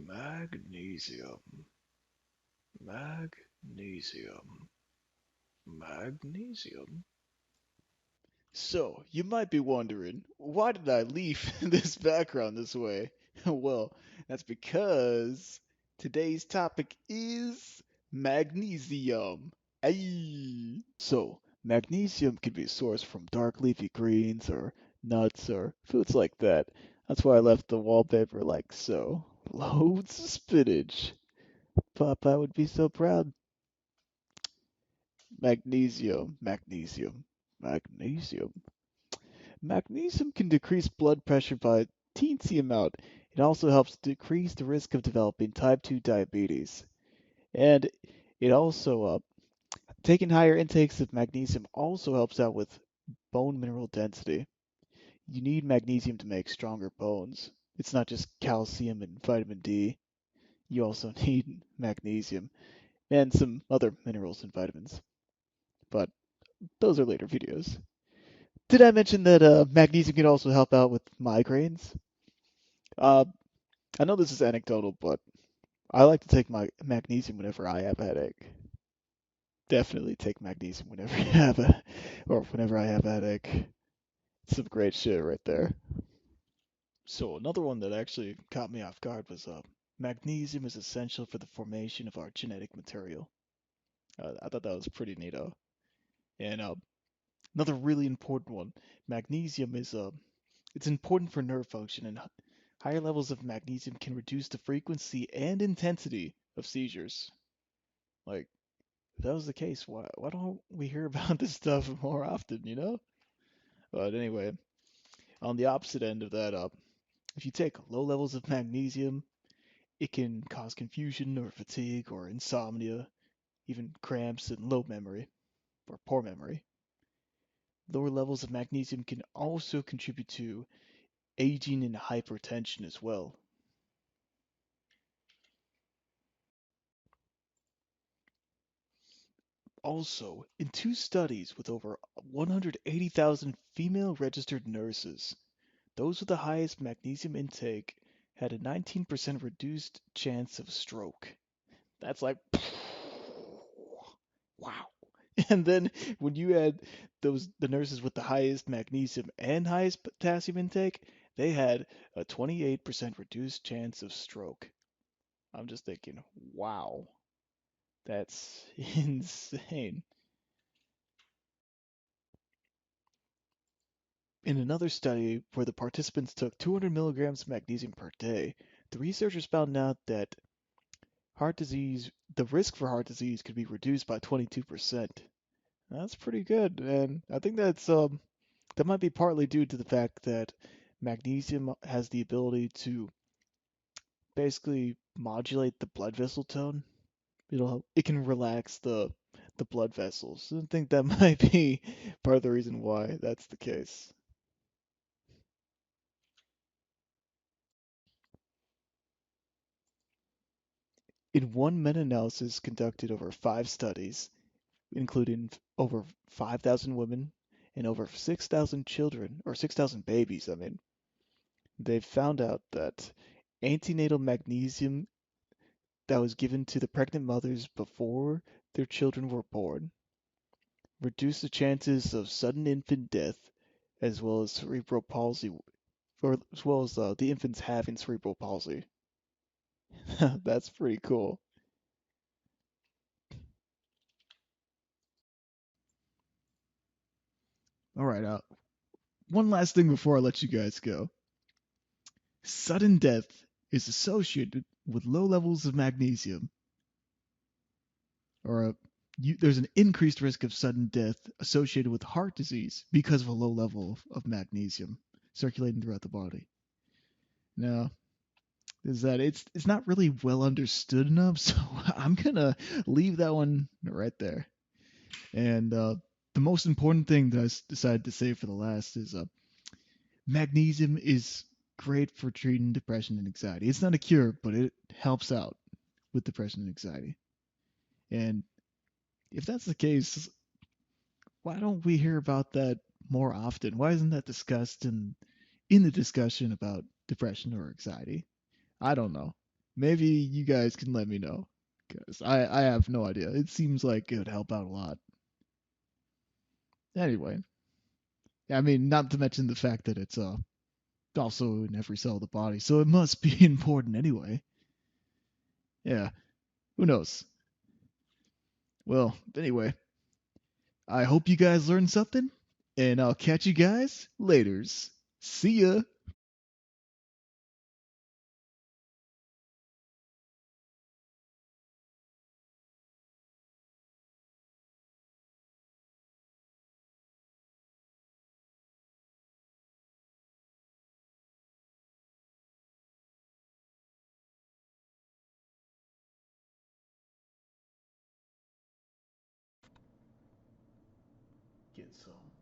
Magnesium. Magnesium. Magnesium? So, you might be wondering, why did I leave this background this way? Well, that's because today's topic is magnesium. Ayy. So, magnesium can be sourced from dark leafy greens or nuts or foods like that. That's why I left the wallpaper like so. Loads of spinach. Papa would be so proud. Magnesium, magnesium, magnesium. Magnesium can decrease blood pressure by a teensy amount. It also helps decrease the risk of developing type 2 diabetes. And it also, taking higher intakes of magnesium also helps out with bone mineral density. You need magnesium to make stronger bones. It's not just calcium and vitamin D. You also need magnesium and some other minerals and vitamins. But those are later videos. Did I mention that magnesium can also help out with migraines? Uh, I know this is anecdotal, but I like to take my magnesium whenever I have a headache. Definitely take magnesium whenever you have a, or whenever I have a headache. It's some great shit right there. So another one that actually caught me off guard was magnesium is essential for the formation of our genetic material. I thought that was pretty neato. And another really important one, magnesium is it's important for nerve function, and higher levels of magnesium can reduce the frequency and intensity of seizures. Like, if that was the case, why don't we hear about this stuff more often, you know? But anyway, on the opposite end of that, if you take low levels of magnesium, it can cause confusion or fatigue or insomnia, even cramps and low memory or poor memory. Lower levels of magnesium can also contribute to aging and hypertension as well. Also, in two studies with over 180,000 female registered nurses, those with the highest magnesium intake had a 19% reduced chance of stroke. That's like, wow. And then when you add the nurses with the highest magnesium and highest potassium intake, they had a 28% reduced chance of stroke. I'm just thinking, wow, that's insane. In another study where the participants took 200 milligrams of magnesium per day, the researchers found out that the risk for heart disease could be reduced by 22%. That's pretty good, and I think that might be partly due to the fact that magnesium has the ability to basically modulate the blood vessel tone. It can relax the blood vessels. I think that might be part of the reason why that's the case. In one meta-analysis conducted over 5 studies, including over 5,000 women and over 6,000 children, or 6,000 babies, I mean, they found out that antenatal magnesium that was given to the pregnant mothers before their children were born reduced the chances of sudden infant death as well as cerebral palsy, or as well as the infants having cerebral palsy. That's pretty cool. All right, one last thing before I let you guys go. Sudden death is associated with low levels of magnesium, or there's an increased risk of sudden death associated with heart disease because of a low level of magnesium circulating throughout the body. Now, is that it's not really well understood enough, so I'm gonna leave that one right there. And the most important thing that I decided to say for the last is magnesium is great for treating depression and anxiety. It's not a cure, but it helps out with depression and anxiety. And if that's the case, why don't we hear about that more often? Why isn't that discussed in the discussion about depression or anxiety? I don't know. Maybe you guys can let me know, because I have no idea. It seems like it would help out a lot. Anyway, I mean, not to mention the fact that it's also in every cell of the body, so it must be important anyway. Yeah, who knows? Well, anyway, I hope you guys learned something, and I'll catch you guys laters. See ya. Get some.